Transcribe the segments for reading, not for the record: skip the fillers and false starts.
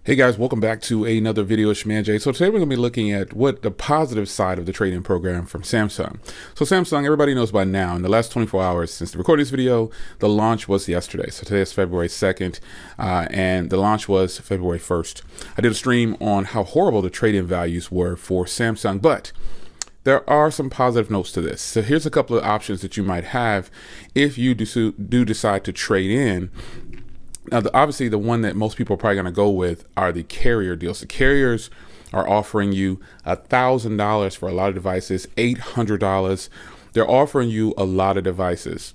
Hey guys, welcome back to another video. It's your man Jay. So today we're going to be looking at what the positive side of the trade-in program from Samsung. So Samsung, everybody knows by now, in the last 24 hours since the recording this video, the launch was yesterday. So today is February 2nd, and the launch was February 1st. I did a stream on how horrible the trade-in values were for Samsung, but there are some positive notes to this. So here's a couple of options that you might have if you do decide to trade in. Now, obviously, the one that most people are probably going to go with are the carrier deals. The carriers are offering you $1,000 for a lot of devices, $800. They're offering you a lot of devices.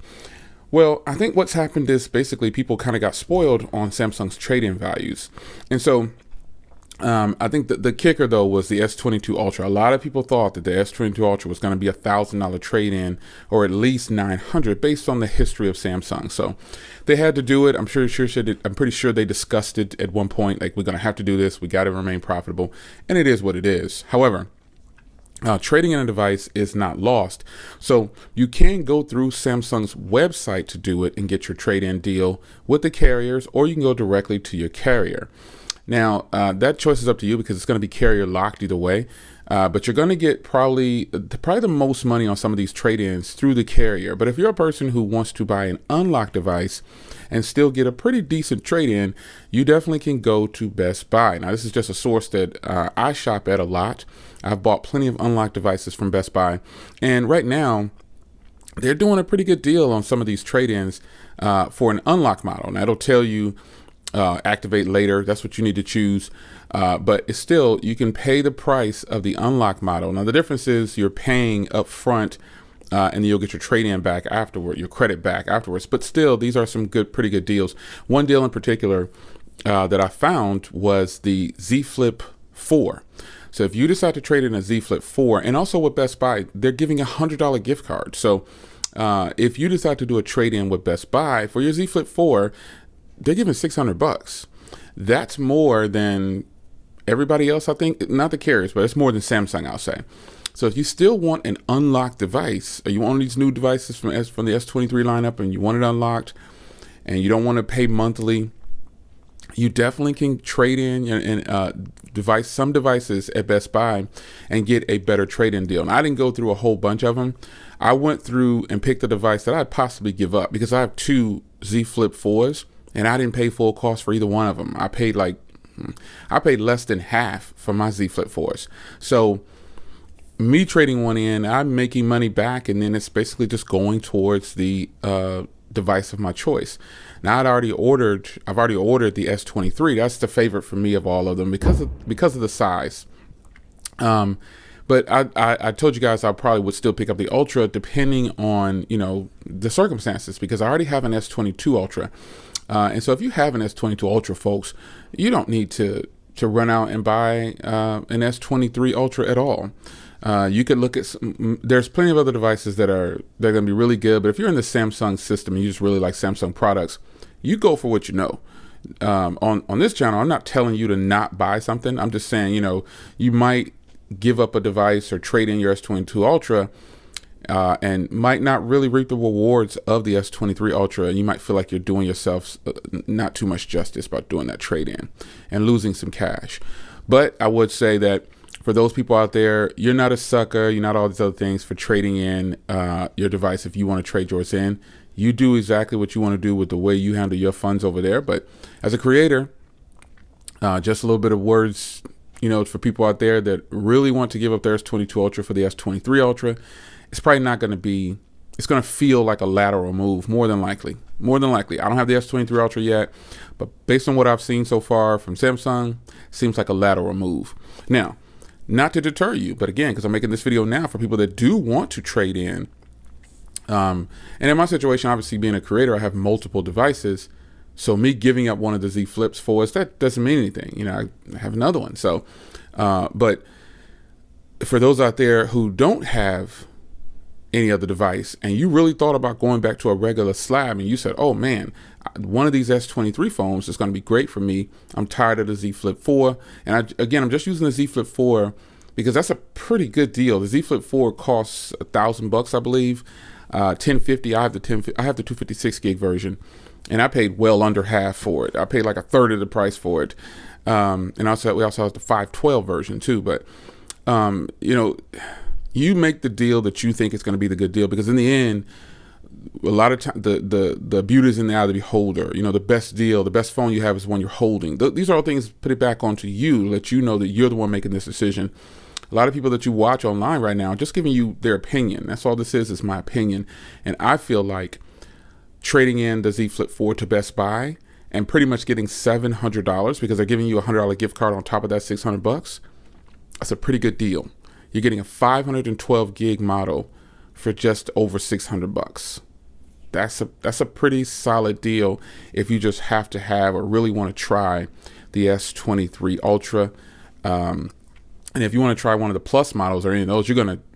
Well, I think what's happened is basically people kind of got spoiled on Samsung's trade-in values. And so I think the kicker, though, was the S22 Ultra. A lot of people thought that the S22 Ultra was going to be $1,000 trade-in or at least $900 based on the history of Samsung. So they had to do it. I'm pretty sure they discussed it at one point. Like, we're going to have to do this. We got to remain profitable. And it is what it is. However, trading in a device is not lost. So you can go through Samsung's website to do it and get your trade-in deal with the carriers, or you can go directly to your carrier. Now, that choice is up to you because it's going to be carrier locked either way. But you're going to get probably the most money on some of these trade-ins through the carrier. But if you're a person who wants to buy an unlocked device and still get a pretty decent trade-in, you definitely can go to Best Buy. Now, this is just a source that I shop at a lot. I've bought plenty of unlocked devices from Best Buy. And right now, they're doing a pretty good deal on some of these trade-ins for an unlocked model. Now, it'll tell you activate later. That's what you need to choose. But it's still, you can pay the price of the unlock model. Now, the difference is you're paying up front and then you'll get your trade-in back afterward, your credit back afterwards. But still, these are some pretty good deals. One deal in particular that I found was the Z Flip 4. So if you decide to trade in a Z Flip 4, and also with Best Buy, they're giving $100 gift card. So if you decide to do a trade-in with Best Buy for your Z Flip 4, they're giving $600. That's more than everybody else, I think. Not the carriers, but it's more than Samsung, I'll say. So if you still want an unlocked device, or you want these new devices from the S23 lineup and you want it unlocked and you don't want to pay monthly, you definitely can trade in and some devices at Best Buy and get a better trade-in deal. And I didn't go through a whole bunch of them. I went through and picked a device that I'd possibly give up because I have two Z Flip 4s. And I didn't pay full cost for either one of them. I paid less than half for my Z Flip 4s. So me trading one in, I'm making money back, and then it's basically just going towards the device of my choice. Now I've already ordered the S23. That's the favorite for me of all of them because of the size. But I told you guys I probably would still pick up the Ultra depending on the circumstances, because I already have an S22 Ultra. And so if you have an S22 Ultra, folks, you don't need to run out and buy an S23 Ultra at all. You could look at there's plenty of other devices they're going to be really good. But if you're in the Samsung system and you just really like Samsung products, you go for what you know. On this channel, I'm not telling you to not buy something. I'm just saying, you might give up a device or trade in your S22 Ultra and might not really reap the rewards of the S23 Ultra. And you might feel like you're doing yourself not too much justice by doing that trade-in and losing some cash. But I would say that for those people out there, you're not a sucker. You're not all these other things for trading in your device. If you want to trade yours in, you do exactly what you want to do with the way you handle your funds over there. But as a creator, just a little bit of words, for people out there that really want to give up their S22 Ultra for the S23 Ultra. It's probably not going to be, it's going to feel like a lateral move, more than likely. I don't have the S23 Ultra yet, but based on what I've seen so far from Samsung, seems like a lateral move. Now, not to deter you, but again, because I'm making this video now for people that do want to trade in. And in my situation, obviously being a creator, I have multiple devices. So me giving up one of the Z Flips 4s, that doesn't mean anything. I have another one. So, but for those out there who don't have any other device and you really thought about going back to a regular slab and you said, oh man, one of these S23 phones is going to be great for me. I'm tired of the Z Flip 4. And I'm just using the Z Flip 4 because that's a pretty good deal. The Z Flip 4 costs $1,000, I believe. 1050. I have the 256 gig version. and I paid well under half for it. I paid like a third of the price for it. And also we also have the 512 version too. But you know, you make the deal that you think is going to be the good deal, because in the end, a lot of time the beauty is in the eye of the beholder. You know, the best deal, the best phone you have is one you're holding. These are all things, put it back onto you, let you know that you're the one making this decision. A lot of people that you watch online right now are just giving you their opinion. That's all this is my opinion. And I feel like trading in the Z Flip 4 to Best Buy and pretty much getting $700, because they're giving you a $100 gift card on top of that $600, that's a pretty good deal. You're getting a 512 gig model for just over $600. That's a pretty solid deal if you just have to have or really want to try the S23 Ultra. And if you want to try one of the Plus models or any of those,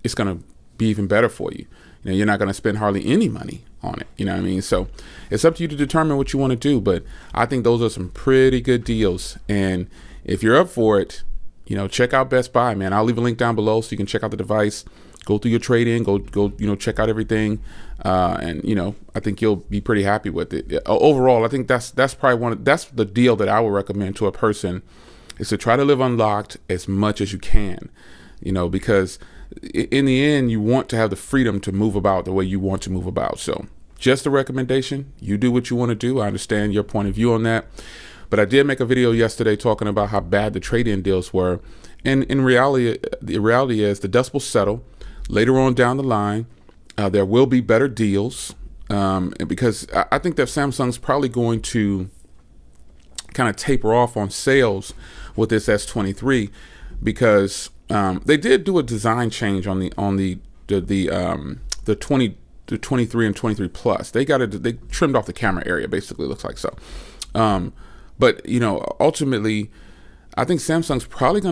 it's gonna be even better for you. You know, you're not gonna spend hardly any money on it. You know what I mean? So it's up to you to determine what you want to do. But I think those are some pretty good deals. And if you're up for it, you know, check out Best Buy, man. I'll leave a link down below so you can check out the device, go through your trade-in, go, you know, check out everything. And, you know, I think you'll be pretty happy with it. Overall, I think that's probably that's the deal that I would recommend to a person, is to try to live unlocked as much as you can, you know, because in the end, you want to have the freedom to move about the way you want to move about. So just a recommendation. You do what you want to do. I understand your point of view on that. But I did make a video yesterday talking about how bad the trade-in deals were. And in reality, the reality is the dust will settle. Later on down the line, there will be better deals. Because I think that Samsung's probably going to kind of taper off on sales with this S23, because they did do a design change on the 23 and 23 Plus. They trimmed off the camera area, basically, looks like so. But you know, ultimately, I think Samsung's probably they're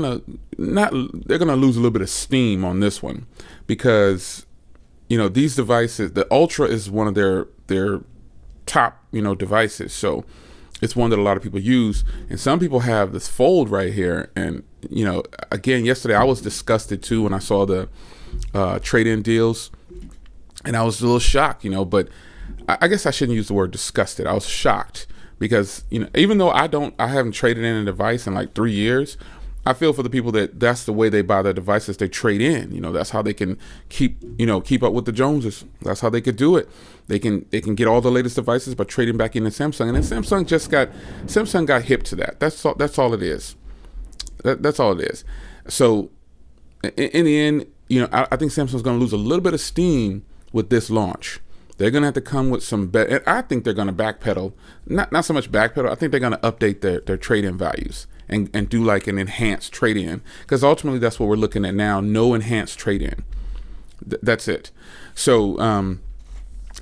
gonna lose a little bit of steam on this one, because you know, these devices, the Ultra is one of their top, you know, devices. So it's one that a lot of people use, and some people have this Fold right here. And you know, again, yesterday I was disgusted too when I saw the trade-in deals, and I was a little shocked, you know. But I guess I shouldn't use the word disgusted. I was shocked, because you know, even though I haven't traded in a device in like 3 years, I feel for the people that's the way they buy their devices. They trade in, you know. That's how they can keep up with the Joneses. That's how they could do it. They can get all the latest devices by trading back into Samsung. And then Samsung got hip to that. That's all it is. That's all it is. So in the end, you know, I think Samsung's going to lose a little bit of steam with this launch. They're going to have to come with some better, and I think they're going to backpedal. Not so much backpedal. I think they're going to update their trade-in values and do like an enhanced trade-in, because ultimately that's what we're looking at now. No enhanced trade-in. That's it. So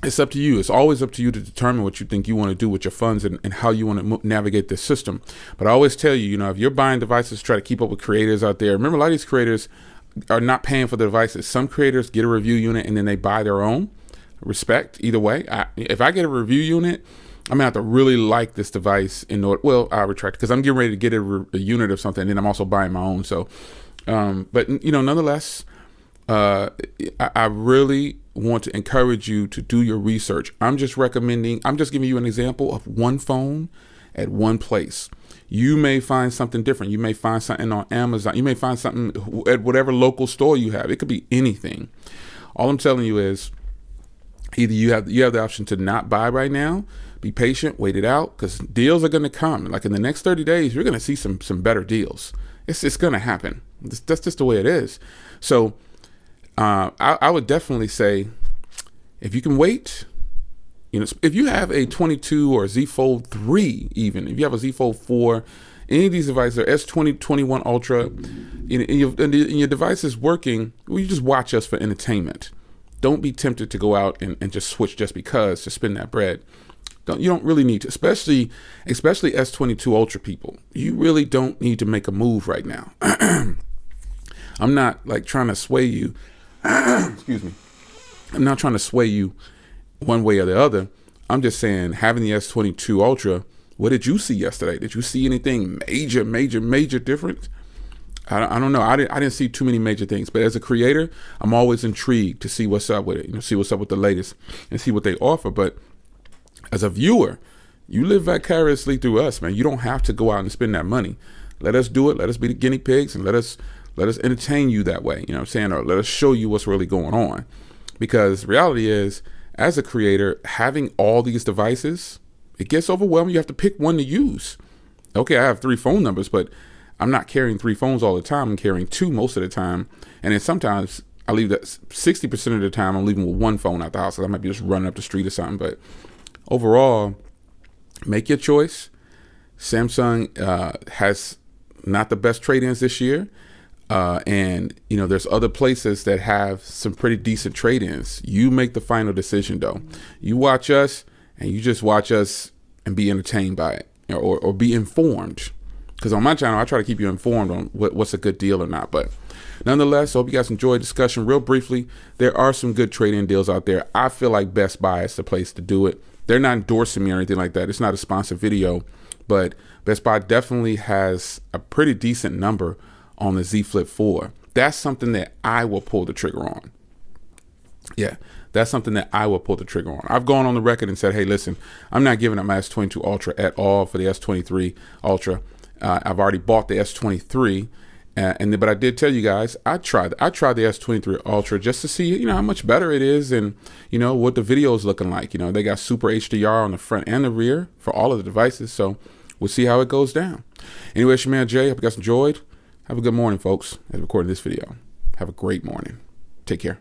it's up to you. It's always up to you to determine what you think you want to do with your funds and how you want to navigate this system. But I always tell you, you know, if you're buying devices, try to keep up with creators out there. Remember, a lot of these creators are not paying for the devices. Some creators get a review unit and then they buy their own. Respect either way. If I get a review unit, I'm gonna have to really like this device in order. Well, I retract, because I'm getting ready to get a unit of something, and then I'm also buying my own. So, but you know, nonetheless, I really want to encourage you to do your research. I'm just giving you an example of one phone at one place. You may find something different. You may find something on Amazon. You may find something at whatever local store you have. It could be anything. All I'm telling you is, either you have the option to not buy right now, be patient, wait it out, because deals are going to come. Like in the next 30 days, you're going to see some better deals. It's going to happen. That's just the way it is. So I would definitely say, if you can wait, you know, if you have a 22 or a Z Fold 3, even if you have a Z Fold 4, any of these devices, are S20, 21 Ultra, and your device is working, well, you just watch us for entertainment. Don't be tempted to go out and just switch just because, to spend that bread. You don't really need to, especially S22 Ultra people. You really don't need to make a move right now. I'm not like trying to sway you. Excuse me. I'm not trying to sway you one way or the other. I'm just saying, having the S22 Ultra, what did you see yesterday? Did you see anything major difference? I don't know. I didn't see too many major things, but as a creator, I'm always intrigued to see what's up with it. You know, see what's up with the latest and see what they offer. But as a viewer, You live vicariously through us, man. You don't have to go out and spend that money. Let us do it. Let us be the guinea pigs, and let us entertain you that way. You know what I'm saying? Or let us show you what's really going on. Because reality is, as a creator, having all these devices, it gets overwhelming. You have to pick one to use. Okay, I have 3 phone numbers, but I'm not carrying 3 phones all the time. I'm carrying 2 most of the time. And then sometimes I leave that 60% of the time, I'm leaving with 1 phone out the house. I might be just running up the street or something. But overall, make your choice. Samsung has not the best trade-ins this year. And you know, there's other places that have some pretty decent trade-ins. You make the final decision though. You watch us, and you just watch us and be entertained by it, or be informed. Because on my channel, I try to keep you informed on what's a good deal or not. But nonetheless, I hope you guys enjoyed the discussion. Real briefly, there are some good trade-in deals out there. I feel like Best Buy is the place to do it. They're not endorsing me or anything like that. It's not a sponsored video, but Best Buy definitely has a pretty decent number on the Z Flip 4. That's something that I will pull the trigger on. Yeah, that's something that I will pull the trigger on. I've gone on the record and said, hey, listen, I'm not giving up my S22 Ultra at all for the S23 Ultra. I've already bought the S23, but I did tell you guys, I tried the S23 Ultra just to see, you know, how much better it is, and you know what the video is looking like. You know, they got Super HDR on the front and the rear for all of the devices, so we'll see how it goes down. Anyway, it's your man Jay. Hope you guys enjoyed. Have a good morning, folks. As recording this video, have a great morning. Take care.